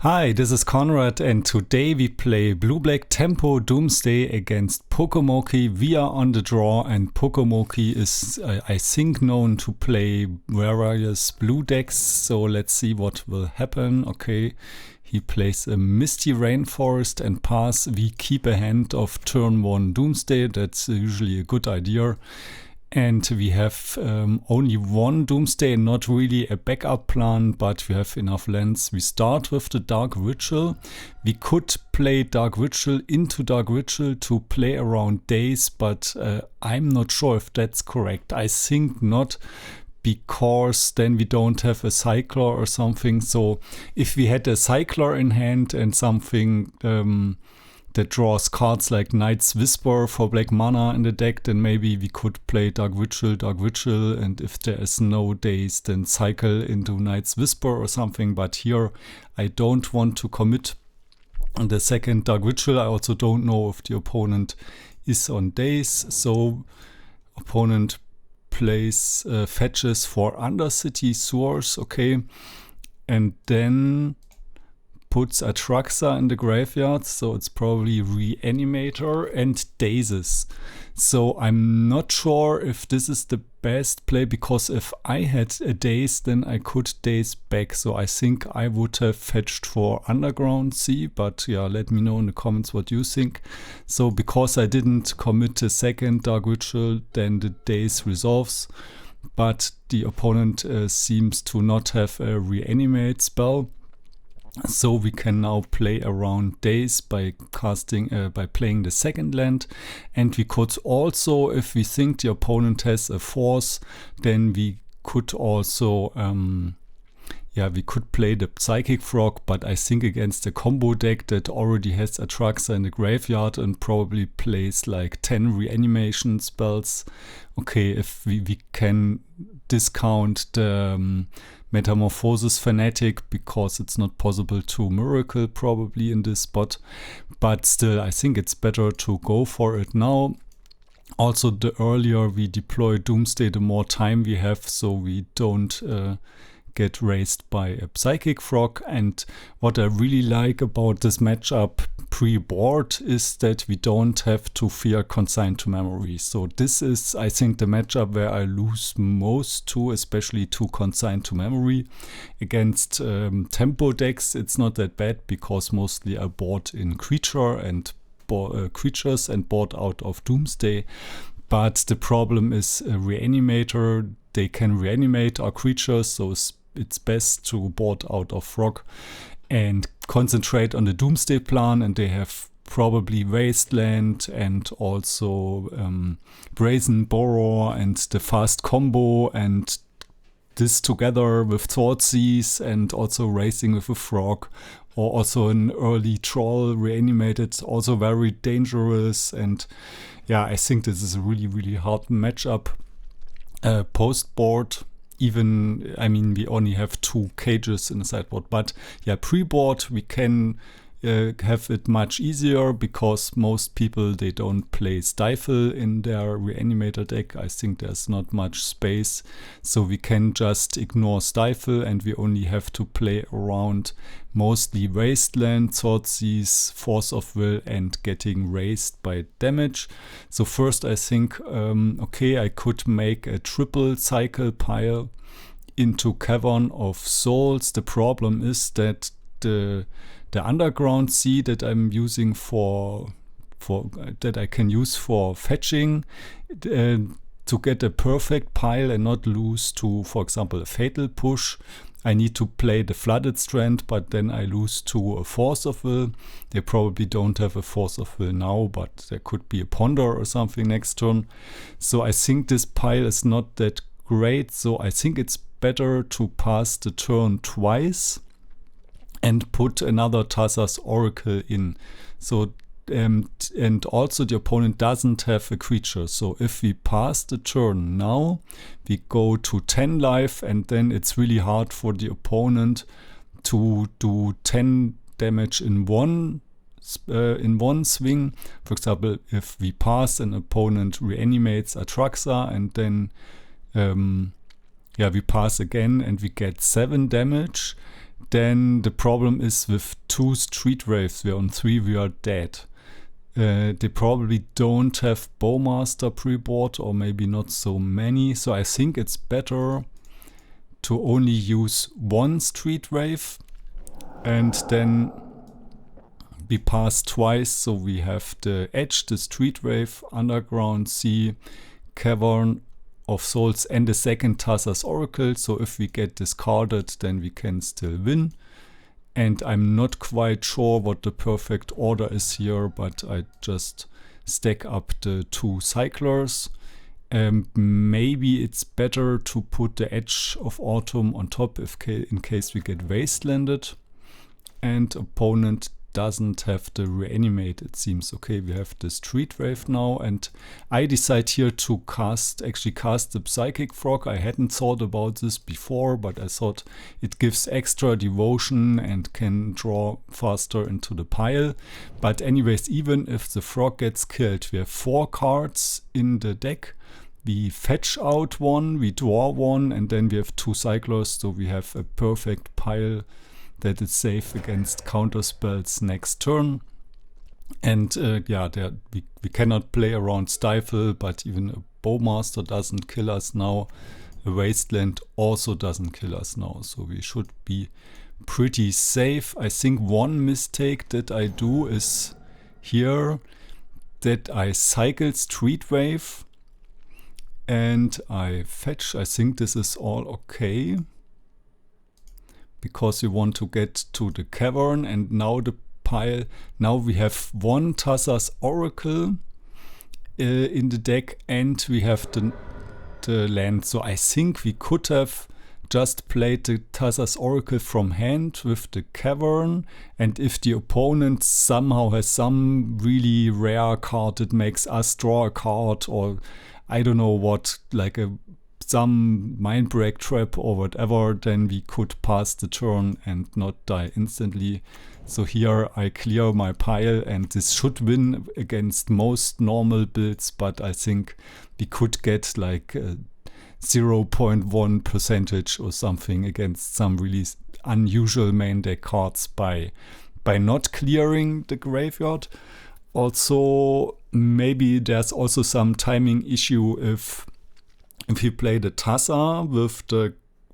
Hi, this is Conrad and today we play Blue-Black Tempo Doomsday against Pokemoki. We are on the draw and Pokemoki is, I think, known to play various blue decks. So let's see what will happen. Okay, he plays a Misty Rainforest and pass. We keep a hand of turn 1 Doomsday. That's usually a good idea. And we have only one Doomsday and not really a backup plan, but we have enough lands. We start with the Dark Ritual. We could play Dark Ritual into Dark Ritual to play around days, but I'm not sure if that's correct. I think not, because then we don't have a Cycler or something. So if we had a Cycler in hand and something that draws cards like Knight's Whisper for black mana in the deck, then maybe we could play Dark Ritual, and if there is no days, then cycle into Knight's Whisper or something. But here I don't want to commit on the second Dark Ritual. I also don't know if the opponent is on days, so opponent plays fetches for Undercity Sewers, okay, and then puts Atraxa in the graveyard, so it's probably Reanimator and Dazes. So I'm not sure if this is the best play, because if I had a Daze, then I could Daze back. So I think I would have fetched for Underground Sea, but yeah, let me know in the comments what you think. So because I didn't commit a second Dark Ritual, then the Daze resolves, but the opponent seems to not have a Reanimate spell. So we can now play around days by casting, by playing the second land, and we could also, if we think the opponent has a force, then we could also, we could play the Psychic Frog. But I think against a combo deck that already has Atraxa in the graveyard and probably plays like 10 reanimation spells. Okay, if we can discount the Metamorphosis Fanatic, because it's not possible to Miracle probably in this spot, but still I think it's better to go for it now. Also, the earlier we deploy Doomsday, the more time we have, so we don't get raised by a Psychic Frog. And what I really like about this matchup pre-board is that we don't have to fear Consigned to Memory. So this is, I think, the matchup where I lose most to, especially to Consigned to Memory. Against tempo decks, it's not that bad, because mostly I board in creatures and board out of Doomsday. But the problem is Reanimator. They can reanimate our creatures, so it's best to board out of Frog and concentrate on the Doomsday plan. And they have probably Wasteland and also Brazen Borrower and the fast combo, and this together with Thoughtseize and also racing with a Frog, or also an early Troll reanimated, also very dangerous. And yeah, I think this is a really, really hard matchup. Post board, even, I mean, we only have 2 cages in the sideboard, but yeah, pre-board we can have it much easier, because most people, they don't play Stifle in their Reanimator deck. I think there's not much space, so we can just ignore Stifle and we only have to play around mostly Wasteland, Thoughtseize, Force of Will, and getting raised by damage. So first I think, okay, I could make a triple cycle pile into Cavern of Souls. The problem is that the Underground Sea that I'm using for that I can use for fetching, to get a perfect pile and not lose to, for example, a Fatal Push, I need to play the Flooded Strand, but then I lose to a Force of Will. They probably don't have a Force of Will now, but there could be a Ponder or something next turn. So I think this pile is not that great, so I think it's better to pass the turn twice and put another Thassa's Oracle in. So and also the opponent doesn't have a creature. So if we pass the turn now, we go to 10 life, and then it's really hard for the opponent to do 10 damage in one swing. For example, if we pass, an opponent reanimates Atraxa, and then we pass again and we get 7 damage. Then the problem is with 2 Street Waves, we're on 3, we are dead. They probably don't have Bowmaster pre-board, or maybe not so many, so I think it's better to only use 1 Street Wave and then we pass twice, so we have the Edge, the Street Wave, Underground Sea, Cavern of Souls and the second Thassa's Oracle, so if we get discarded then we can still win. And I'm not quite sure what the perfect order is here, but I just stack up the 2 Cyclers. Maybe it's better to put the Edge of Autumn on top in case we get wastelanded. And opponent doesn't have the Reanimate, it seems. Okay, we have the Street Wave now, and I decide here to actually cast the Psychic Frog. I hadn't thought about this before, but I thought it gives extra devotion and can draw faster into the pile. But anyways, even if the frog gets killed, we have 4 cards in the deck. We fetch out 1, we draw 1, and then we have 2 Cyclers, so we have a perfect pile that is safe against counter spells next turn. And yeah, we cannot play around Stifle, but even a Bowmaster doesn't kill us now. A Wasteland also doesn't kill us now, so we should be pretty safe. I think one mistake that I do is here that I cycle Street Wave and I fetch. I think this is all okay, because we want to get to the cavern, and now the pile, now we have 1 Thassa's Oracle in the deck, and we have the land. So I think we could have just played the Thassa's Oracle from hand with the cavern, and if the opponent somehow has some really rare card that makes us draw a card, or I don't know what, like some mind break trap or whatever, then we could pass the turn and not die instantly. So here I clear my pile, and this should win against most normal builds, but I think we could get like 0.1% or something against some really unusual main deck cards by not clearing the graveyard. Also, maybe there's also some timing issue if we play the Thassa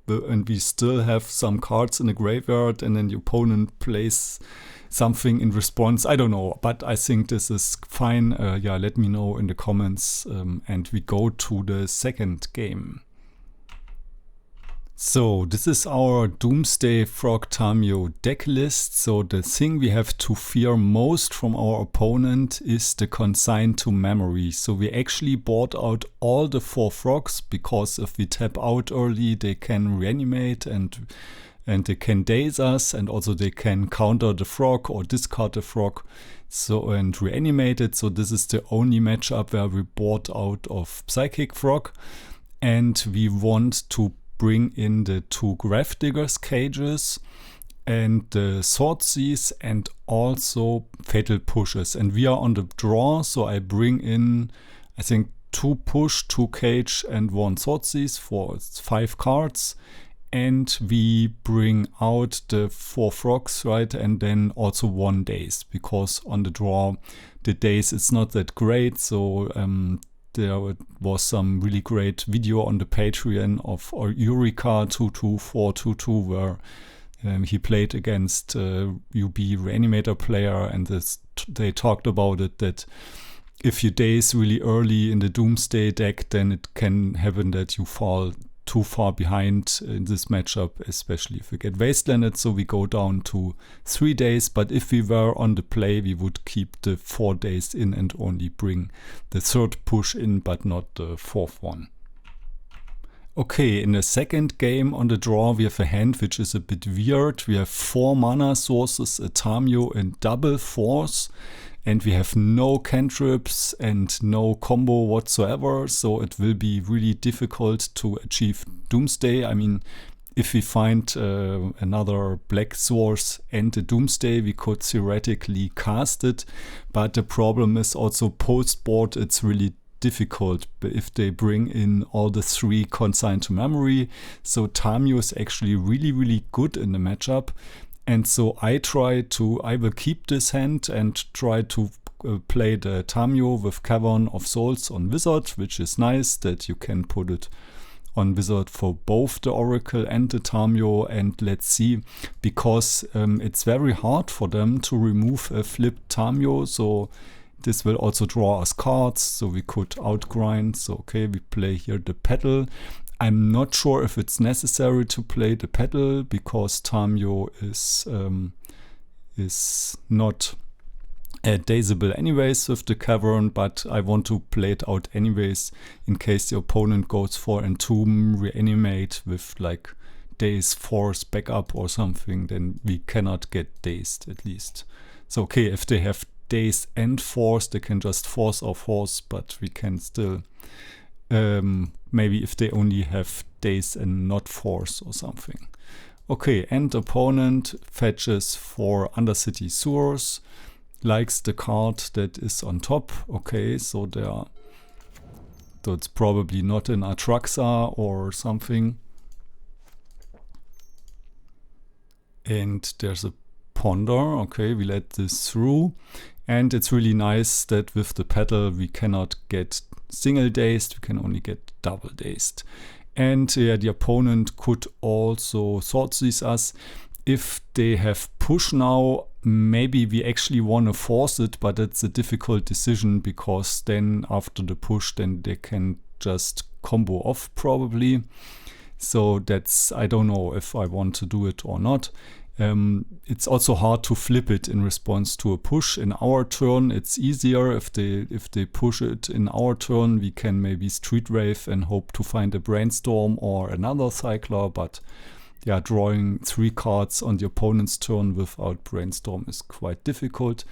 and we still have some cards in the graveyard, and then the opponent plays something in response. I don't know, but I think this is fine. Yeah, let me know in the comments, and we go to the second game. So this is our Doomsday Frog Tamiyo deck list. So the thing we have to fear most from our opponent is the consign to memory. So we actually bought out all the 4 frogs, because if we tap out early, they can reanimate and they can daze us, and also they can counter the frog or discard the frog, so and reanimate it. So this is the only matchup where we bought out of Psychic Frog, and we want to bring in the 2 Gravediggers cages and the Swordseize and also Fatal Pushes. And we are on the draw, so I bring in, I think, 2 push, 2 cage and 1 Swordseize for 5 cards. And we bring out the 4 frogs, right? And then also 1 daze, because on the draw, the daze is not that great. So there was some really great video on the Patreon of Eureka 22422, where he played against UB Reanimator player, and they talked about it, that if you daze really early in the Doomsday deck, then it can happen that you fall too far behind in this matchup, especially if we get wastelanded. So we go down to 3 days, but if we were on the play, we would keep the 4 days in and only bring the 3rd push in, but not the 4th one. Okay, in the second game on the draw, we have a hand which is a bit weird. We have 4 mana sources, a Tamiyo and double force, and we have no cantrips and no combo whatsoever, so it will be really difficult to achieve Doomsday. I mean, if we find another black source and a Doomsday, we could theoretically cast it, but the problem is also post board, it's really difficult if they bring in all the 3 consigned to memory. So Tamiyo is actually really good in the matchup. And so I will keep this hand and try to play the Tamiyo with Cavern of Souls on Wizard, which is nice that you can put it on Wizard for both the Oracle and the Tamiyo. And let's see, because it's very hard for them to remove a flipped Tamiyo, so this will also draw us cards, so we could outgrind. So okay, we play here the Petal. I'm not sure if it's necessary to play the Petal, because Tamiyo is not dazeable anyways with the Cavern, but I want to play it out anyways in case the opponent goes for Entomb, Reanimate with like Daze, Force, backup or something, then we cannot get dazed at least. So okay, if they have Daze and Force, they can just force or force, but we can still maybe if they only have Daze and not Force or something. Okay, and opponent fetches for Undercity Sewers, likes the card that is on top. Okay, so it's probably not an Atraxa or something. And there's a Ponder. Okay, we let this through. And it's really nice that with the Petal we cannot get single dazed, we can only get double dazed. And the opponent could also Swordseize us. If they have push now, maybe we actually want to force it, but it's a difficult decision, because then after the push, then they can just combo off probably. So that's, I don't know if I want to do it or not. It's also hard to flip it in response to a push. In our turn, it's easier. If they push it in our turn, we can maybe Street Rave and hope to find a Brainstorm or another Cycler, but yeah, drawing 3 cards on the opponent's turn without Brainstorm is quite difficult.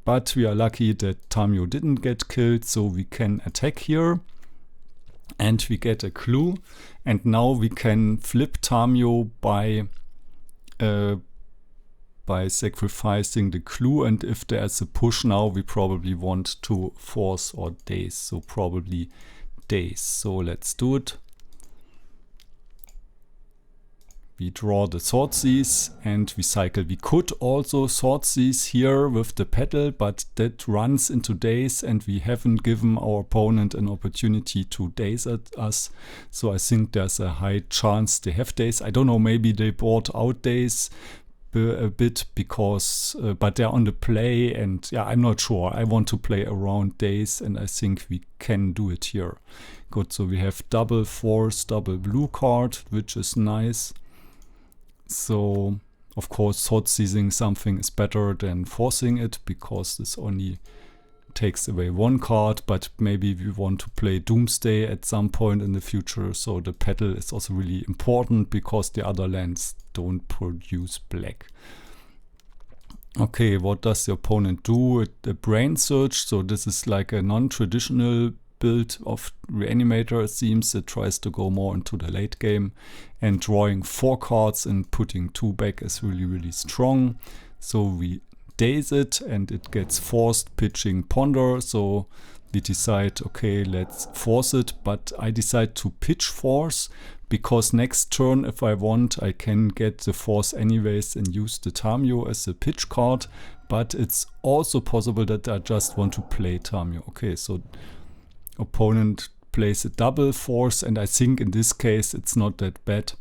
But we are lucky that Tamiyo didn't get killed, so we can attack here. And we get a clue. And now we can flip Tamiyo by sacrificing the clue. And if there's a push now, we probably want to force or daze. So probably daze. So let's do it. We draw the Swordseize and we cycle. We could also Swordseize here with the Petal, but that runs into Daze and we haven't given our opponent an opportunity to daze at us. So I think there's a high chance they have Daze. I don't know, maybe they bought out Daze a bit because, but they're on the play, and yeah, I'm not sure. I want to play around Daze and I think we can do it here. Good, so we have double Force, double blue card, which is nice. So, of course, sword seizing something is better than forcing it, because this only takes away 1 card, but maybe we want to play Doomsday at some point in the future, so the Petal is also really important because the other lands don't produce black. Okay, what does the opponent do? A Brain Search, so this is like a non-traditional build of Reanimator, it seems. It tries to go more into the late game, and drawing 4 cards and putting 2 back is really, really strong. So we daze it and it gets forced, pitching Ponder. So we decide, okay, let's force it, but I decide to pitch Force, because next turn, if I want, I can get the Force anyways and use the Tamiyo as a pitch card, but it's also possible that I just want to play Tamiyo. Okay, so opponent plays a double Force, and I think in this case it's not that bad,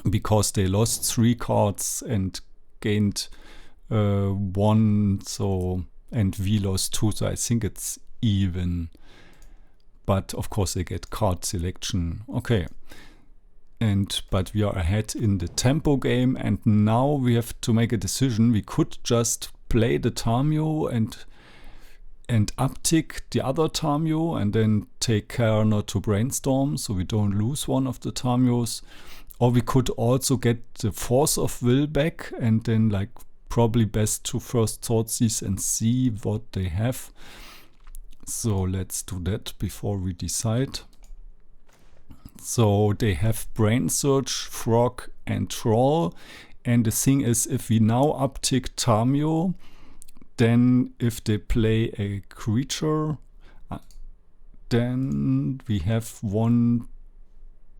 because they lost 3 cards and gained 1, so, and we lost 2, so I think it's even. But of course they get card selection. Okay. But we are ahead in the tempo game, and now we have to make a decision. We could just play the Tamiyo and uptick the other Tamiyo and then take care not to Brainstorm, so we don't lose one of the Tamiyos. Or we could also get the Force of Will back, and then like probably best to first Swordseize and see what they have. So let's do that before we decide. So they have Brain Search, Frog and Troll. And the thing is, if we now uptick Tamiyo, then if they play a creature, then we have 1,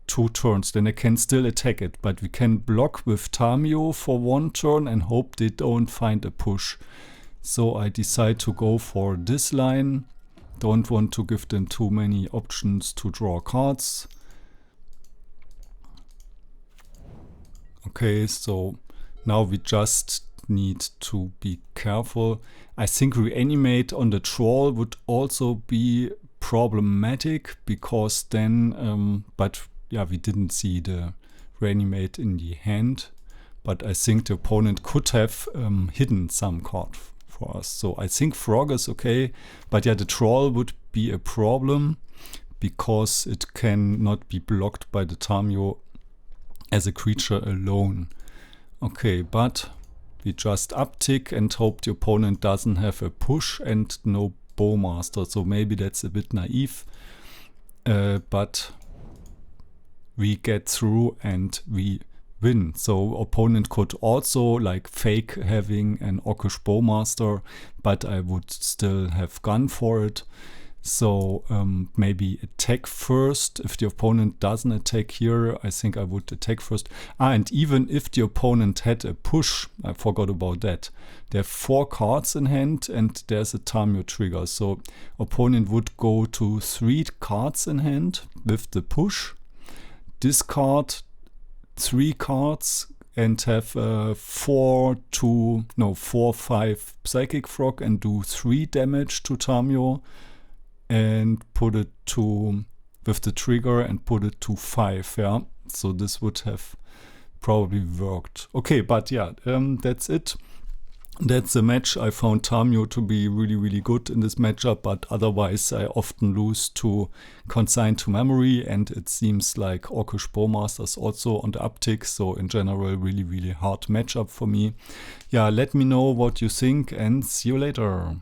2 turns. Then I can still attack it, but we can block with Tamiyo for 1 turn and hope they don't find a push. So I decide to go for this line. Don't want to give them too many options to draw cards. Okay, so now we just need to be careful. I think Reanimate on the Troll would also be problematic, because then, but yeah, we didn't see the Reanimate in the hand. But I think the opponent could have hidden some card for us. So I think Frog is okay, but yeah, the Troll would be a problem, because it cannot be blocked by the Tamiyo as a creature alone. Okay, but we just uptick and hope the opponent doesn't have a push and no Bowmaster. So maybe that's a bit naive, but we get through and we win. So opponent could also like fake having an Orcish Bowmaster, but I would still have gone for it. So maybe attack first. If the opponent doesn't attack here, I think I would attack first. And even if the opponent had a push, I forgot about that. There are 4 cards in hand and there's a Tamiyo trigger. So opponent would go to 3 cards in hand with the push, discard 3 cards and have 4, 5 Psychic Frog and do 3 damage to Tamiyo. And put it to, with the trigger, and put it to 5, yeah. So this would have probably worked. Okay, but yeah, that's it. That's the match. I found Tamiyo to be really, really good in this matchup, but otherwise I often lose to Consign to Memory, and it seems like Orcish Bowmaster is also on the uptick, so in general, really, really hard matchup for me. Yeah, let me know what you think, and see you later.